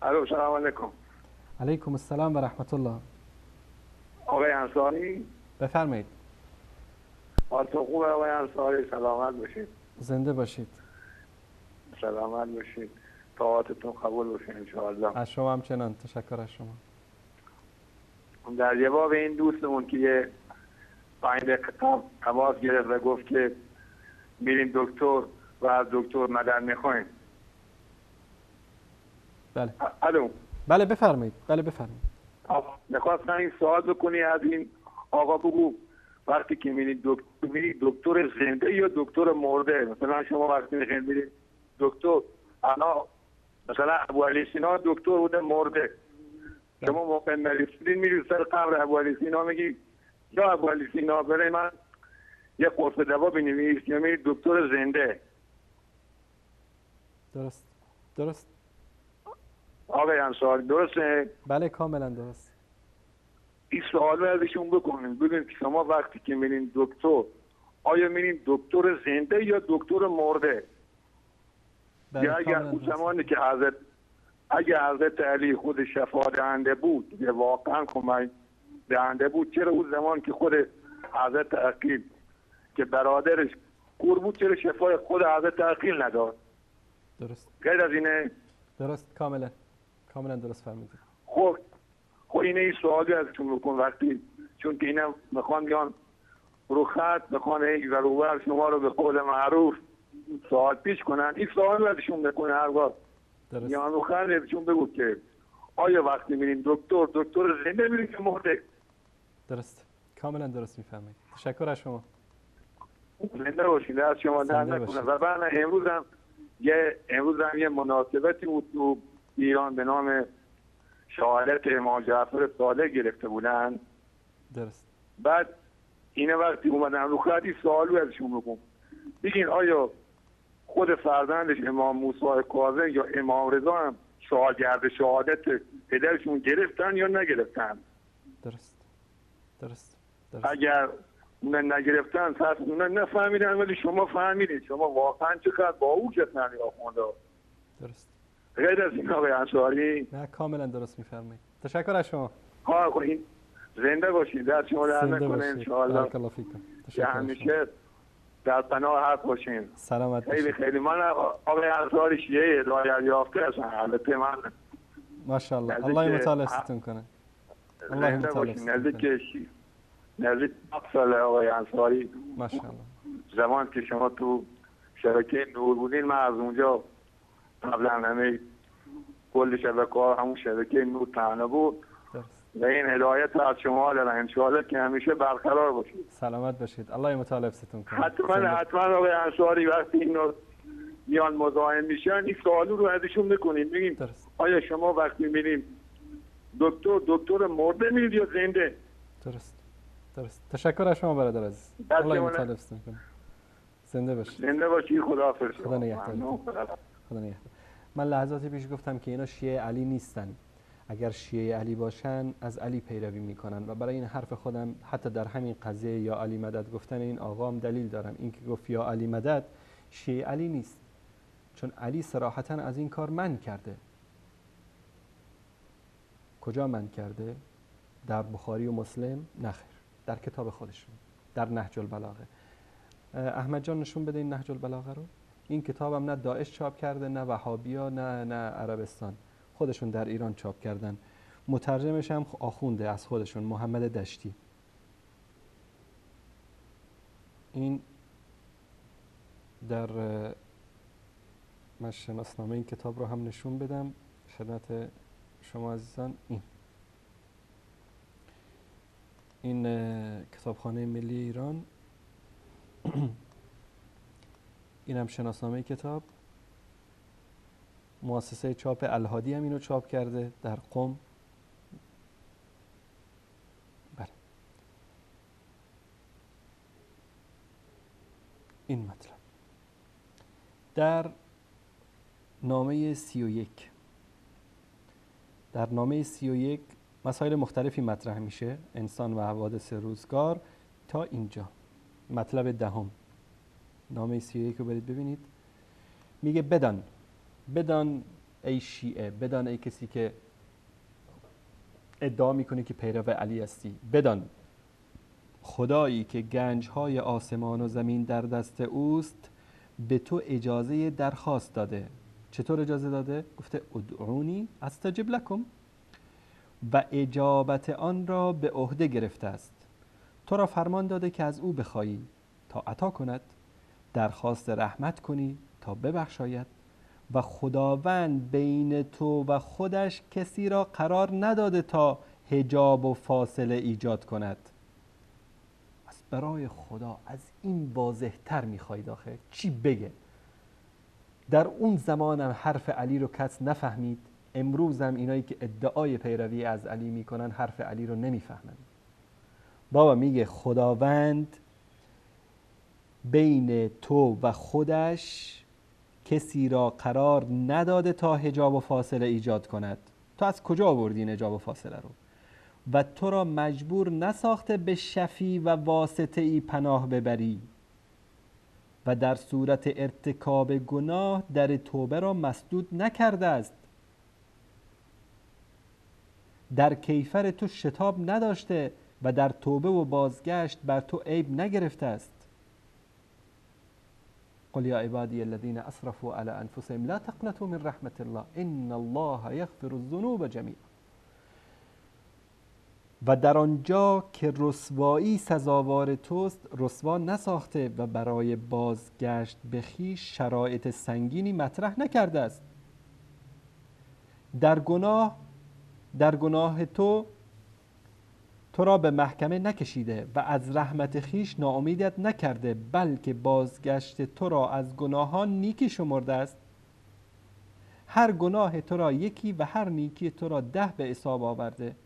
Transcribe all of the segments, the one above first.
الو سلام علیکم. علیکم السلام و رحمت الله. آقای انصاری، بفرمایید. حالتون خوبه آقای انصاری؟ سلامت باشید. زنده باشید. سلامت باشید. طاعتتون قبول باشه ان شاء الله. از شما همچنان. تشکر از شما. در جواب این دوستمون که یه 5 دقیقه تماس گرفت و گفت که میریم دکتر و از دکتر مدد میخوایم. بله. الو. بله بفرمایید. بله بفرمایید. میخواستم این سوال بکنی از این آقا، بگو وقتی که میرید دکتر زنده یا دکتر مرده؟ مثلا شما وقتی میرید دکتر، انا مثلا ابو علی سینا دکتر بوده مرده، شما موقع نرسیدین میرید سر قبر ابو علی سینا میگی یا ابو علی سینا برای من یه قرص دوا بنویس، یا میرید دکتر زنده؟ درست. درست. آقای انصاری درسته؟ بله کاملا درست. این سوال رو ازشون بکنید، ببینید شما وقتی که میرین دکتر، آیا میرین دکتر زنده یا دکتر مرده؟ بله یا اگر کاملا اون درست. زمانی که حضرت علی خود شفا دهنده بود، یه واقعا کمک دهنده بود، چرا اون زمان که خود حضرت عقیل که برادرش کور بود، چرا شفای خود حضرت عقیل نداد؟ درست. غیر از اینه؟ درست. کاملا کاملا درست فرمودید. خب اینه این سوالی ازتون بکن وقتی، چون که اینا میخوان بیان رو خط، میخوان یک ضرورت شما رو به قول معروف سوال پیش کنن، این سوال رو ازشون بکنه هر وقت درست. میان رو خط ازشون بگو که آیا وقتی میرین دکتر زنده میرین که مرده؟ درست. کاملا درست میفرمایید. تشکر از شما. زنده باشید، از شما در زنده نکنه. باشید. و بعد امروز هم یه مناسبتی بود تو ایران به نام شهادت امام جعفر صادق گرفته بودن. درست. بعد اینه وقتی اومدن رو خط این سوالو ازشون بکن، بگین آیا خود فرزندش امام موسی کاظم یا امام رضا هم شاگرد شهادت پدرشون گرفتن یا نگرفتن؟ درست. درست. درست. اگر اونا نگرفتن پس اونا نفهمیدن، ولی شما فهمیدید. شما واقعا چقدر باهوش هستن یا خونده. درست. غیر از این آقای انصاری؟ نه کاملا درست میفرمایید. تشکر از شما. ها این زنده باشید، در شما در زنده نکنه باشید. انشاءالله. بارک الله فیکم. تشکر از شما. همیشه در پناه حق باشین. سلامت خیلی باشید. خیلی من آقای انصاری شیعه هدایت یافته هستم. البته من ماشاءالله. الله متعال ستون کنه. الله زنده متعال باشین. ستون کنه. نزدیک 7 ساله آقای انصاری، ماشاءالله. زمان که شما تو شبکه نور بودین، من از اونجا قبلا همه کل شبکه ها همون شبکه نور تنها بود. درست. و این هدایت از شما دارم انشاءالله که همیشه برقرار باشید. سلامت باشید. الله متعال ستون کنه. حتما آقای انصاری وقتی اینو میان مزاحم میشن این سوالو رو ازشون بکنید، بگیم آیا شما وقتی میریم دکتر مرده میرید یا زنده؟ درست. درست. تشکر از شما برادر عزیز. الله متعال ستون کنه. زنده باشید. زنده باشید. خداحافظ. خدا نگهدار. خدا نگهدار. من لحظاتی پیش گفتم که اینا شیعه علی نیستن. اگر شیعه علی باشن از علی پیروی میکنن و برای این حرف خودم حتی در همین قضیه یا علی مدد گفتن این آقام دلیل دارم. این که گفت یا علی مدد شیعه علی نیست، چون علی صراحتا از این کار منع کرده. کجا منع کرده؟ در بخاری و مسلم؟ نخیر، در کتاب خودشون، در نهج البلاغه. احمد جان نشون بده این نهج البلاغه رو. این کتابم نه داعش چاپ کرده، نه وهابیا، نه عربستان، خودشون در ایران چاپ کردن. مترجمش هم آخونده از خودشون، محمد دشتی. این در من شناسنامه این کتاب رو هم نشون بدم خدمت شما عزیزان. این کتابخانه ملی ایران این هم شناسنامه کتاب. مؤسسه چاپ الهادی هم اینو چاپ کرده در قم. بله. این مطلب در نامه 31. در نامه 31 مسائل مختلفی مطرح میشه، انسان و حوادث روزگار تا اینجا. مطلب دهم نامه 31 رو برید ببینید. میگه بدان ای شیعه، بدان ای کسی که ادعا میکنی که پیرو علی هستی، بدان خدایی که گنجهای آسمان و زمین در دست اوست به تو اجازه درخواست داده. چطور اجازه داده؟ گفته ادعونی استجب لکم، و اجابت آن را به عهده گرفته است. تو را فرمان داده که از او بخوایی تا عطا کند، درخواست رحمت کنی تا ببخشاید، و خداوند بین تو و خودش کسی را قرار نداده تا حجاب و فاصله ایجاد کند. از برای خدا از این واضح تر میخواید آخه چی بگه؟ در اون زمان هم حرف علی رو کس نفهمید، امروز هم اینایی که ادعای پیروی از علی میکنن حرف علی رو نمیفهمن. بابا میگه خداوند بین تو و خودش کسی را قرار نداده تا حجاب و فاصله ایجاد کند. تو از کجا آوردی این حجاب و فاصله رو؟ و تو را مجبور نساخته به شفیع و واسطه ای پناه ببری، و در صورت ارتکاب گناه در توبه را مسدود نکرده است. در کیفر تو شتاب نداشته و در توبه و بازگشت بر تو عیب نگرفته است. قل یا عبادی الذین اسرفوا علی انفسهم لا تقنطوا من رحمت الله ان الله یغفر الذنوب جمیعا. و در آنجا که رسوایی سزاوار توست رسوا نساخته و برای بازگشت به خویش شرایط سنگینی مطرح نکرده است. در گناه تو را به محکمه نکشیده و از رحمت خویش ناامیدت نکرده، بلکه بازگشت تو را از گناهان نیکی شمرده است. هر گناه تو را یکی و هر نیکی تو را 10 به حساب آورده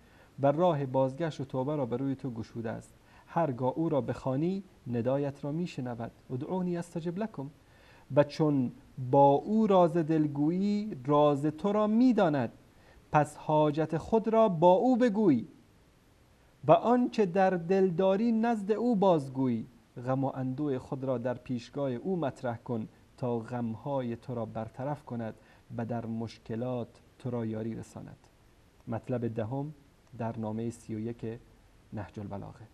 و راه بازگشت و توبه را به روی تو گشوده است. هرگاه او را بخوانی ندایت را میشنود. ادعونی استجب لکم. و چون با او راز دلگویی راز تو را میداند، پس حاجت خود را با او بگوی و آنچه در دل داری نزد او بازگوی. غم و اندوه خود را در پیشگاه او مطرح کن تا غمهای تو را برطرف کند و در مشکلات تو را یاری رساند. مطلب دهم در نامه 31 نهج البلاغه.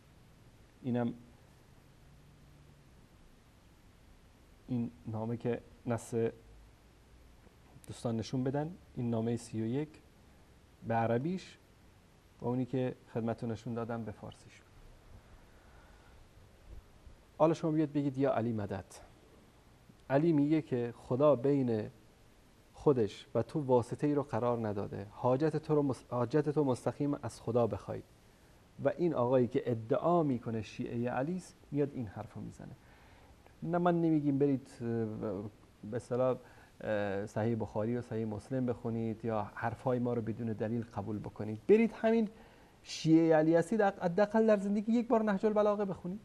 اینم این نامه که نص دوستان نشون بدن، این نامه 31 به عربیش و اونی که خدمتتون نشون دادم به فارسیش. حالا شما بیاد بگید یا علی مدد. علی میگه که خدا بین خودش و تو واسطه ای رو قرار نداده، حاجت تو مستقیم از خدا بخوای. و این آقایی که ادعا میکنه شیعه علی است میاد این حرفو میزنه. نه من نمیگیم برید به اصطلاح صحیح بخاری و صحیح مسلم بخونید یا حرفای ما رو بدون دلیل قبول بکنید. برید همین شیعه علی هستید حداقل در زندگی یک بار نهج البلاغه بخونید.